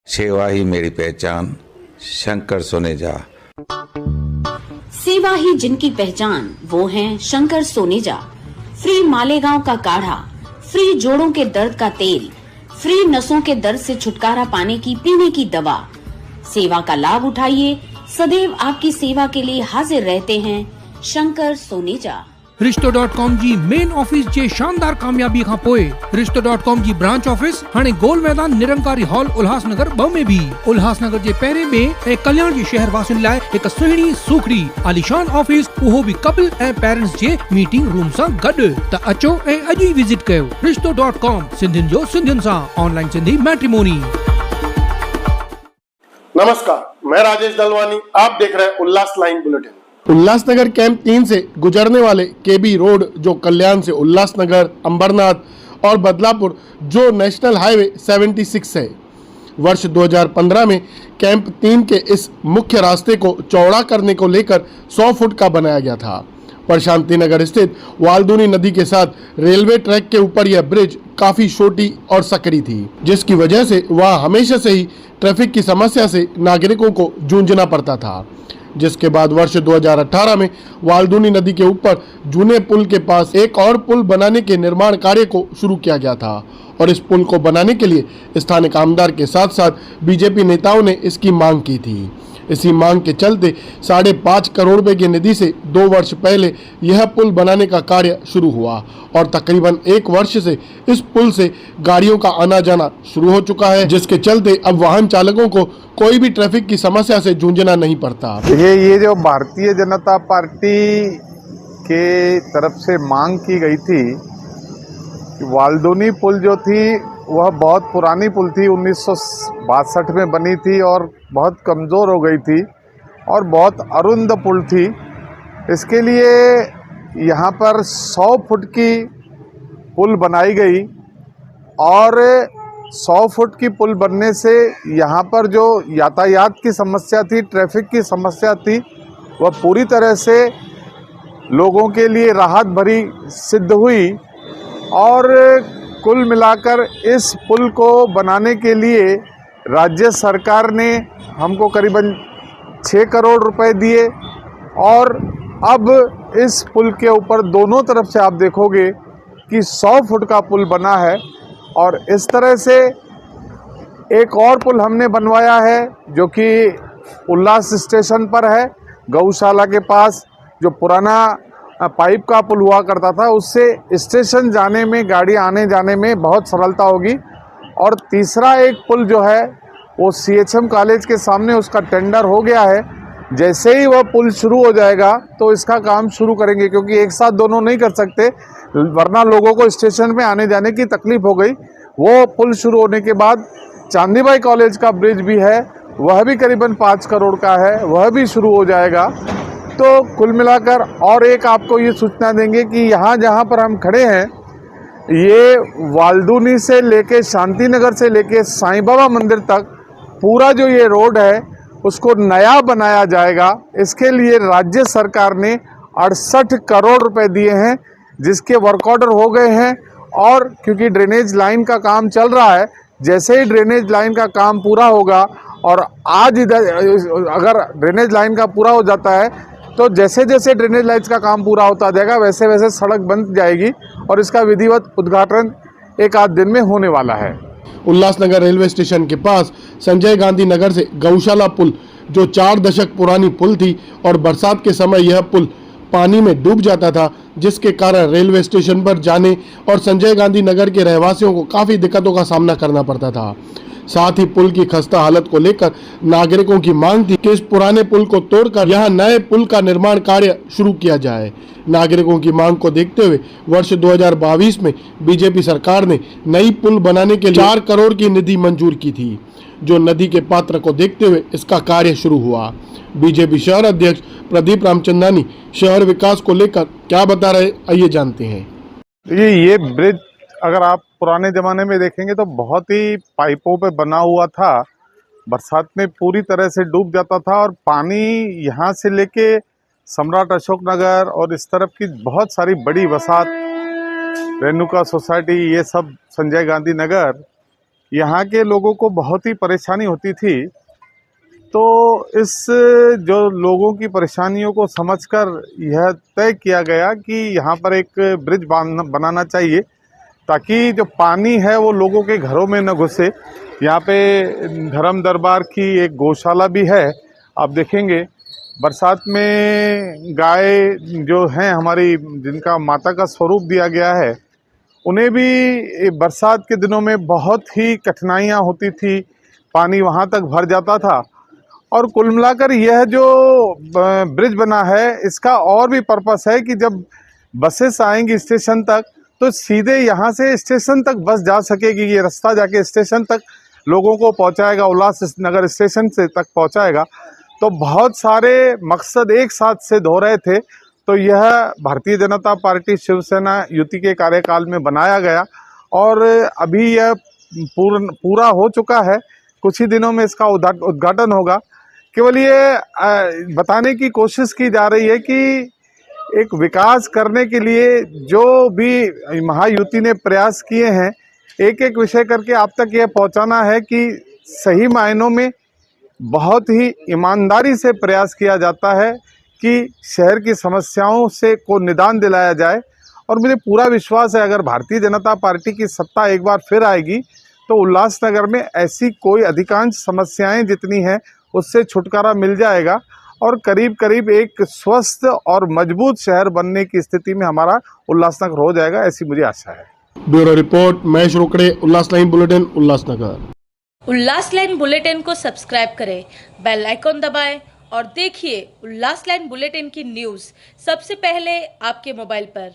सेवा ही मेरी पहचान, शंकर सोनेजा। सेवा ही जिनकी पहचान, वो हैं शंकर सोनेजा। फ्री मालेगांव का काढ़ा, फ्री जोड़ों के दर्द का तेल, फ्री नसों के दर्द से छुटकारा पाने की पीने की दवा। सेवा का लाभ उठाइए, सदैव आपकी सेवा के लिए हाजिर रहते हैं शंकर सोनेजा। रिश्तो.com जी मेन ऑफिस जे शानदार कामयाबी खां पोइ रिश्तो.com जी ब्रांच ऑफिस हाणे गोल मैदान निरंकारी हॉल उल्हासनगर 2 में भी उल्हासनगर जे पहिरें में ऐं कल्याण जे शहर वासियुनि लाइ हिकु सुहिणी सूखड़ी आलीशान ऑफिस, उहो भी कपल ऐं पेरेंट्स जे मीटिंग रूम सां गॾु। त अचो ऐं अॼु ई विजिट कयो रिश्तो.com, सिंधियुनि जो सिंधियुनि सां, ऑनलाइन सिंधी मैट्रिमोनी। नमस्कार, मैं राजेश दलवानी, आप देख रहे हैं उल्लास लाइन बुलेटिन। उल्लासनगर कैंप 3 से गुजरने वाले केबी रोड जो कल्याण से उल्लासनगर, अंबरनाथ और बदलापुर जो नेशनल हाईवे 76 है, वर्ष 2015 में कैंप 3 के इस मुख्य रास्ते को चौड़ा करने को लेकर 100 फुट का बनाया गया था। पर शांति नगर स्थित वाल्दुनी नदी के साथ रेलवे ट्रैक के ऊपर यह ब्रिज काफी छोटी और सकरी थी, जिसकी वजह से वह हमेशा से ही ट्रैफिक की समस्या से नागरिकों को जूझना पड़ता था। जिसके बाद वर्ष 2018 में वाल्दुनी नदी के ऊपर जूने पुल के पास एक और पुल बनाने के निर्माण कार्य को शुरू किया गया था और इस पुल को बनाने के लिए स्थानीय कामदार के साथ साथ बीजेपी नेताओं ने इसकी मांग की थी। इसी मांग के चलते 5.5 करोड़ रुपए की निधि से 2 वर्ष पहले यह पुल बनाने का कार्य शुरू हुआ और तकरीबन 1 वर्ष से इस पुल से गाड़ियों का आना जाना शुरू हो चुका है, जिसके चलते अब वाहन चालकों को कोई भी ट्रैफिक की समस्या से जूझना नहीं पड़ता। ये जो भारतीय जनता पार्टी के तरफ से मांग की गई थी कि वाल्दुनी पुल जो थी वह बहुत पुरानी पुल थी, 1962 में बनी थी और बहुत कमज़ोर हो गई थी और बहुत अरुंद पुल थी। इसके लिए यहाँ पर 100 फुट की पुल बनाई गई और 100 फुट की पुल बनने से यहाँ पर जो यातायात की समस्या थी, ट्रैफिक की समस्या थी, वह पूरी तरह से लोगों के लिए राहत भरी सिद्ध हुई। और कुल मिलाकर इस पुल को बनाने के लिए राज्य सरकार ने हमको करीबन 6 करोड़ रुपए दिए और अब इस पुल के ऊपर दोनों तरफ से आप देखोगे कि 100 फुट का पुल बना है। और इस तरह से एक और पुल हमने बनवाया है जो कि उल्लास स्टेशन पर है, गौशाला के पास, जो पुराना पाइप का पुल हुआ करता था, उससे स्टेशन जाने में, गाड़ी आने जाने में बहुत सरलता होगी। और तीसरा एक पुल जो है वो CHM कॉलेज के सामने, उसका टेंडर हो गया है। जैसे ही वह पुल शुरू हो जाएगा तो इसका काम शुरू करेंगे, क्योंकि एक साथ दोनों नहीं कर सकते, वरना लोगों को स्टेशन में आने जाने की तकलीफ हो गई। वो पुल शुरू होने के बाद चांदीबाई कॉलेज का ब्रिज भी है, वह भी करीबन 5 करोड़ का है, वह भी शुरू हो जाएगा। तो कुल मिलाकर और एक आपको ये सूचना देंगे कि यहाँ जहाँ पर हम खड़े हैं, ये वाल्दुनी से लेके शांति नगर से लेके साईं बाबा मंदिर तक पूरा जो ये रोड है उसको नया बनाया जाएगा। इसके लिए राज्य सरकार ने 68 करोड़ रुपए दिए हैं, जिसके वर्क ऑर्डर हो गए हैं। और क्योंकि ड्रेनेज लाइन का काम चल रहा है, जैसे ही ड्रेनेज लाइन का काम पूरा होगा, और आज इधर अगर ड्रेनेज लाइन का पूरा हो जाता है तो जैसे जैसे ड्रेनेज लाइन्स का काम पूरा होता जाएगा वैसे वैसे सड़क बन जाएगी और इसका विधिवत उद्घाटन 1 आध दिन में होने वाला है। उल्लासनगर रेलवे स्टेशन के पास संजय गांधी नगर से गौशाला पुल जो 4 दशक पुरानी पुल थी और बरसात के समय यह पुल पानी में डूब जाता था, जिसके कारण रेलवे स्टेशन पर जाने और संजय गांधी नगर के रहवासियों को काफ़ी दिक्कतों का सामना करना पड़ता था। साथ ही पुल की खस्ता हालत को लेकर नागरिकों की मांग थी कि इस पुराने पुल को तोड़कर यहां नए पुल का निर्माण कार्य शुरू किया जाए। नागरिकों की मांग को देखते हुए वर्ष 2022 में बीजेपी सरकार ने नई पुल बनाने के लिए 4 करोड़ की निधि मंजूर की थी, जो नदी के पात्र को देखते हुए इसका कार्य शुरू हुआ। बीजेपी शहर अध्यक्ष प्रदीप रामचंदानी शहर विकास को लेकर क्या बता रहे, आइए जानते हैं। ये ब्रिज अगर आप पुराने ज़माने में देखेंगे तो बहुत ही पाइपों पे बना हुआ था, बरसात में पूरी तरह से डूब जाता था और पानी यहाँ से लेके सम्राट अशोक नगर और इस तरफ की बहुत सारी बड़ी वसाहत, रेणुका सोसाइटी, ये सब संजय गांधी नगर, यहाँ के लोगों को बहुत ही परेशानी होती थी। तो इस जो लोगों की परेशानियों को समझकर यह तय किया गया कि यहाँ पर एक ब्रिज बनाना चाहिए ताकि जो पानी है वो लोगों के घरों में न घुसे। यहाँ पे धर्म दरबार की एक गौशाला भी है। आप देखेंगे बरसात में गाय जो हैं हमारी, जिनका माता का स्वरूप दिया गया है, उन्हें भी बरसात के दिनों में बहुत ही कठिनाइयाँ होती थी, पानी वहाँ तक भर जाता था। और कुल मिलाकर यह जो ब्रिज बना है इसका और भी पर्पस है कि जब बसेस आएंगी स्टेशन तक तो सीधे यहाँ से स्टेशन तक बस जा सकेगी। ये रास्ता जाके स्टेशन तक लोगों को पहुँचाएगा, उल्लासनगर स्टेशन से तक पहुँचाएगा। तो बहुत सारे मकसद एक साथ से धो रहे थे। तो यह भारतीय जनता पार्टी शिवसेना युति के कार्यकाल में बनाया गया और अभी यह पूरा हो चुका है। कुछ ही दिनों में इसका उद्घाटन होगा। केवल ये बताने की कोशिश की जा रही है कि एक विकास करने के लिए जो भी महायुति ने प्रयास किए हैं, एक एक विषय करके आप तक यह पहुंचाना है कि सही मायनों में बहुत ही ईमानदारी से प्रयास किया जाता है कि शहर की समस्याओं से को निदान दिलाया जाए। और मुझे पूरा विश्वास है अगर भारतीय जनता पार्टी की सत्ता एक बार फिर आएगी तो उल्लासनगर में ऐसी कोई अधिकांश समस्याएं जितनी हैं उससे छुटकारा मिल जाएगा और करीब करीब एक स्वस्थ और मजबूत शहर बनने की स्थिति में हमारा उल्लासनगर हो जाएगा, ऐसी मुझे आशा है। ब्यूरो रिपोर्ट महेश रोकड़े, उल्लास लाइन बुलेटिन, उल्लासनगर। उल्लास लाइन बुलेटिन को सब्सक्राइब करें, बेल आइकॉन दबाएं और देखिए उल्लास लाइन बुलेटिन की न्यूज़ सबसे पहले आपके मोबाइल पर।